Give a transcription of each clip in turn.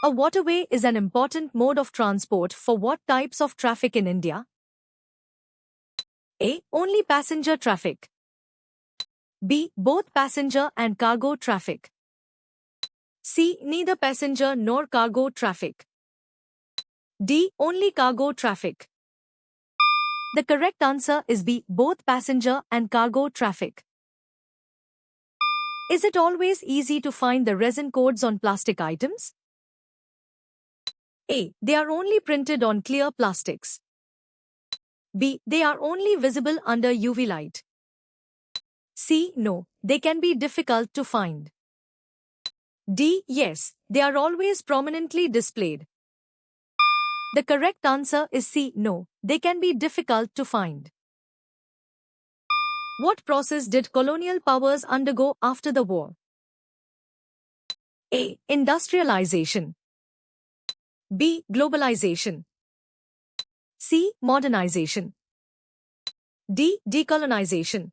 A waterway is an important mode of transport for what types of traffic in India? A. Only passenger traffic. B. Both passenger and cargo traffic. C. Neither passenger nor cargo traffic. D. Only cargo traffic. The correct answer is B. Both passenger and cargo traffic. Is it always easy to find the resin codes on plastic items? A. They are only printed on clear plastics. B. They are only visible under UV light. C. No, they can be difficult to find. D. Yes, they are always prominently displayed. The correct answer is C. No, they can be difficult to find. What process did colonial powers undergo after the war? A. Industrialization. B. Globalization. C. Modernization. D. Decolonization.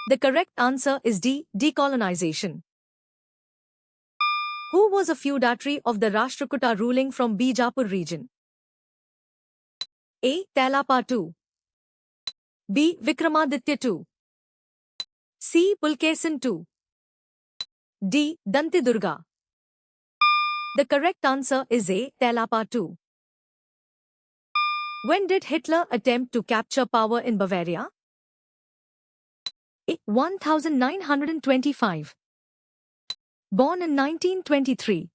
The correct answer is D. Decolonization. Who was a feudatory of the Rashtrakuta ruling from Bijapur region? A. Tailapa II. B. Vikramaditya II. C. Pulkesin II. D. Dantidurga. The correct answer is A. Tailapa II. When did Hitler attempt to capture power in Bavaria? A. 1925. Born in 1923.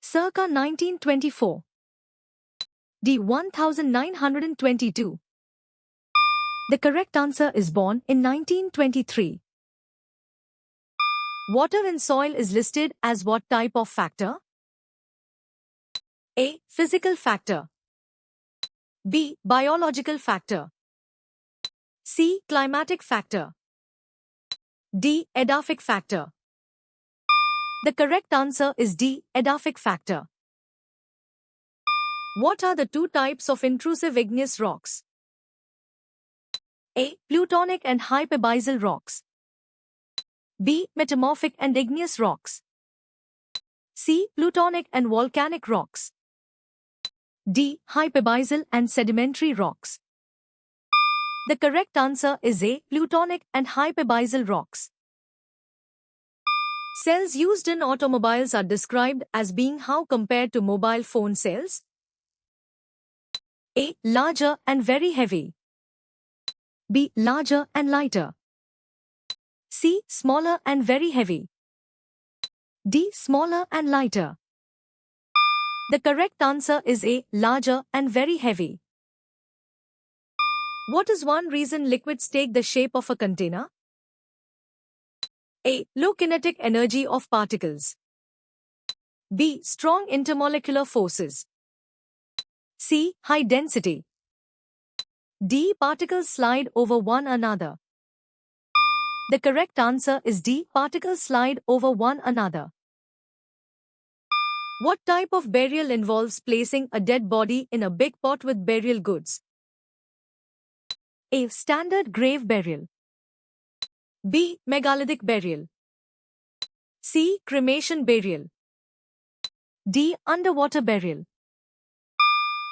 Circa 1924. D. 1922. The correct answer is born in 1923. Water in soil is listed as what type of factor? A. Physical factor. B. Biological factor. C. Climatic factor. D. Edaphic factor. The correct answer is D. Edaphic factor. What are the two types of intrusive igneous rocks? A. Plutonic and hypabyzal rocks. B. Metamorphic and igneous rocks. C. Plutonic and volcanic rocks. D. Hypabyzal and sedimentary rocks. The correct answer is A. Plutonic and hypabyzal rocks. Cells used in automobiles are described as being how compared to mobile phone cells? A. Larger and very heavy. B. Larger and lighter. C. Smaller and very heavy. D. Smaller and lighter. The correct answer is A. Larger and very heavy. What is one reason liquids take the shape of a container? A. Low kinetic energy of particles. B. Strong intermolecular forces. C. High density. D. Particles slide over one another. The correct answer is D. Particles slide over one another. What type of burial involves placing a dead body in a big pot with burial goods? A. Standard grave burial. B. Megalithic burial. C. Cremation burial. D. Underwater burial.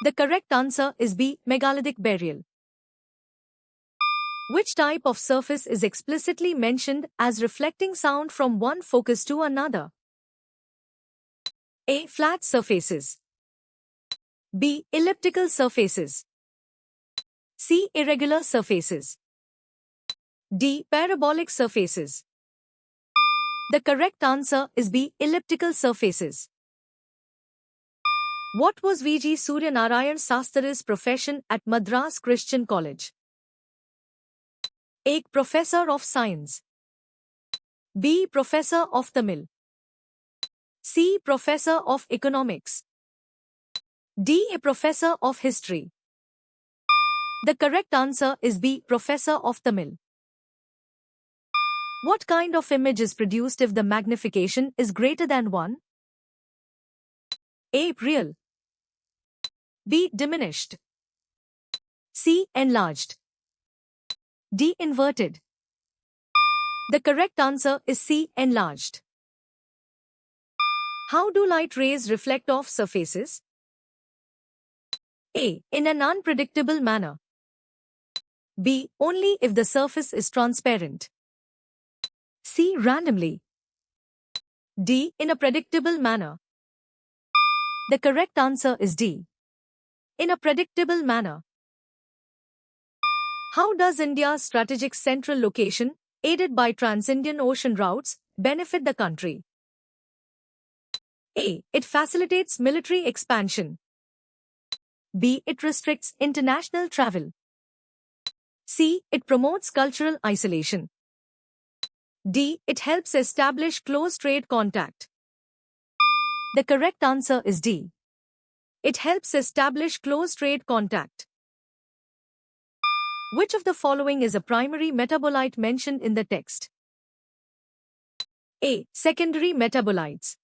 The correct answer is B. Megalithic burial. Which type of surface is explicitly mentioned as reflecting sound from one focus to another? A. Flat surfaces. B. Elliptical surfaces. C. Irregular surfaces. D. Parabolic surfaces. The correct answer is B. Elliptical surfaces. What was V.G. Suryanarayan Sastri's profession at Madras Christian College? A. Professor of Science. B. Professor of Tamil. C. Professor of Economics. D. A Professor of History. The correct answer is B. Professor of Tamil. What kind of image is produced if the magnification is greater than 1? A. Real. B. Diminished. C. Enlarged. D. Inverted. The correct answer is C. Enlarged. How do light rays reflect off surfaces? A. In an unpredictable manner. B. Only if the surface is transparent. C. Randomly. D. In a predictable manner. The correct answer is D. In a predictable manner. How does India's strategic central location, aided by trans-Indian ocean routes, benefit the country? A. It facilitates military expansion. B. It restricts international travel. C. It promotes cultural isolation. D. It helps establish close trade contact. The correct answer is D. It helps establish close trade contact. Which of the following is a primary metabolite mentioned in the text? A. Secondary metabolites.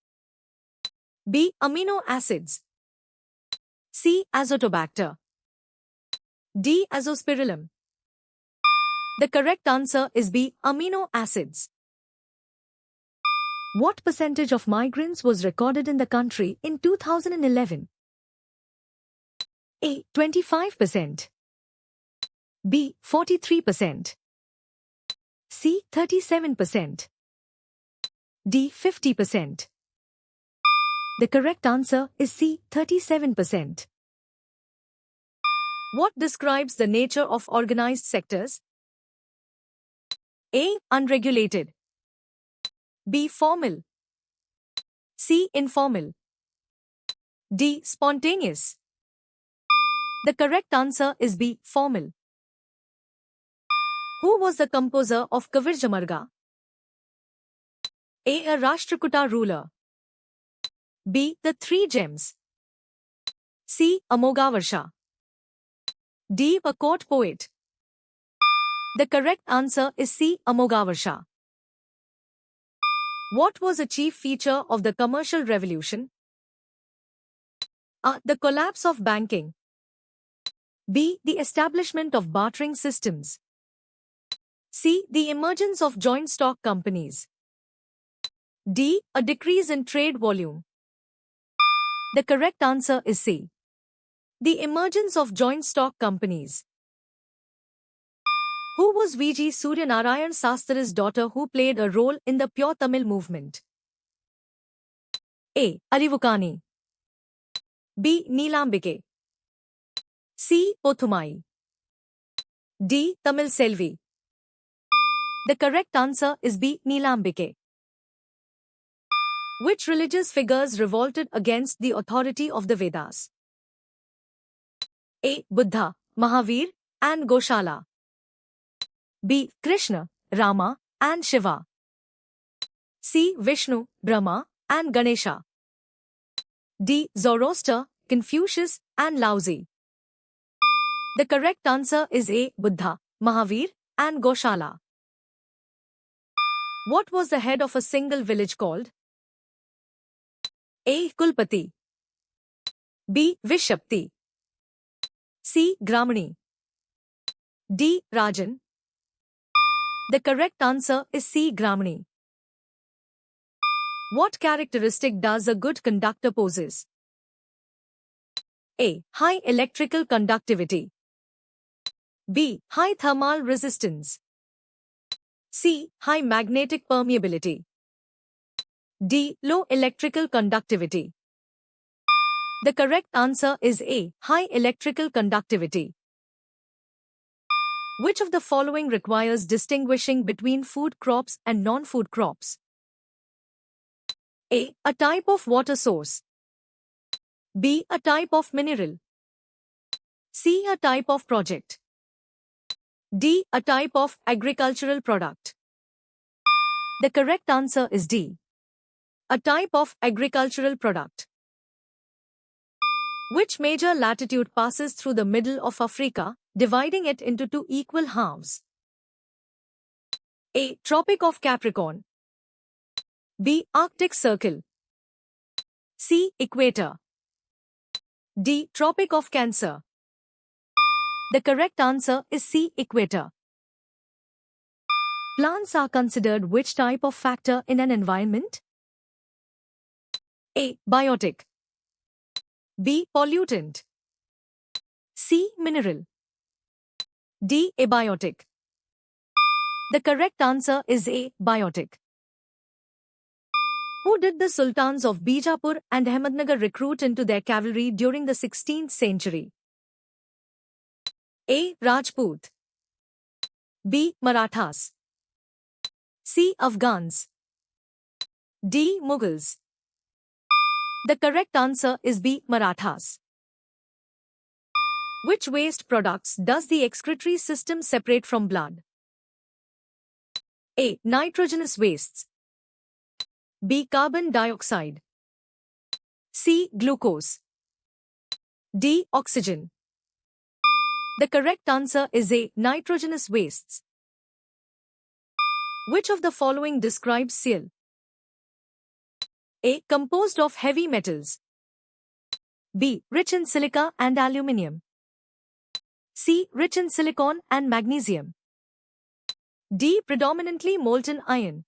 B. Amino acids. C. Azotobacter. D. Azospirillum. The correct answer is B. Amino acids. What percentage of migrants was recorded in the country in 2011? A. 25%. B. 43%. C. 37%. D. 50%. The correct answer is C. 37%. What describes the nature of organized sectors? A. Unregulated. B. Formal. C. Informal. D. Spontaneous. The correct answer is B. Formal. Who was the composer of Kavir Jamarga? A. A Rashtrakuta ruler. B. The Three Gems. C. Amogavarsha. D. A court poet. The correct answer is C. Amogavarsha. What was a chief feature of the commercial revolution? A. The collapse of banking. B. The establishment of bartering systems. C. The emergence of joint stock companies. D. A decrease in trade volume. The correct answer is C. The emergence of joint stock companies. Who was V.G. Suryanarayan Sastri's daughter who played a role in the Pure Tamil movement? A. Arivukani. B. Neelambike. C. Pothumai. D. Tamil Selvi. The correct answer is B. Neelambike. Which religious figures revolted against the authority of the Vedas? A. Buddha, Mahavir, and Goshala. B. Krishna, Rama, and Shiva. C. Vishnu, Brahma, and Ganesha. D. Zoroaster, Confucius, and Laozi. The correct answer is A. Buddha, Mahavir, and Goshala. What was the head of a single village called? A. Kulpati. B. Vishapti. C. Gramani. D. Rajan. The correct answer is C. Gramani. What characteristic does a good conductor possess? A. High electrical conductivity. B. High thermal resistance. C. High magnetic permeability. D. Low electrical conductivity. The correct answer is A. High electrical conductivity. Which of the following requires distinguishing between food crops and non-food crops? A. A type of water source. B. A type of mineral. C. A type of project. D. A type of agricultural product. The correct answer is D. A type of agricultural product. Which major latitude passes through the middle of Africa, dividing it into two equal halves? A. Tropic of Capricorn. B. Arctic Circle. C. Equator. D. Tropic of Cancer. The correct answer is C. Equator. Plants are considered which type of factor in an environment? A. Biotic. B. Pollutant. C. Mineral. D. Abiotic. The correct answer is A. Biotic. Who did the sultans of Bijapur and Ahmednagar recruit into their cavalry during the 16th century? A. Rajput. B. Marathas. C. Afghans. D. Mughals. The correct answer is B. Marathas. Which waste products does the excretory system separate from blood? A. Nitrogenous wastes. B. Carbon dioxide. C. Glucose. D. Oxygen. The correct answer is A. Nitrogenous wastes. Which of the following describes Seal? A. Composed of heavy metals. B. Rich in silica and aluminium. C. Rich in silicon and magnesium. D. Predominantly molten iron.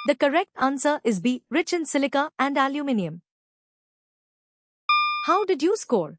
The correct answer is B. Rich in silica and aluminium. How did you score?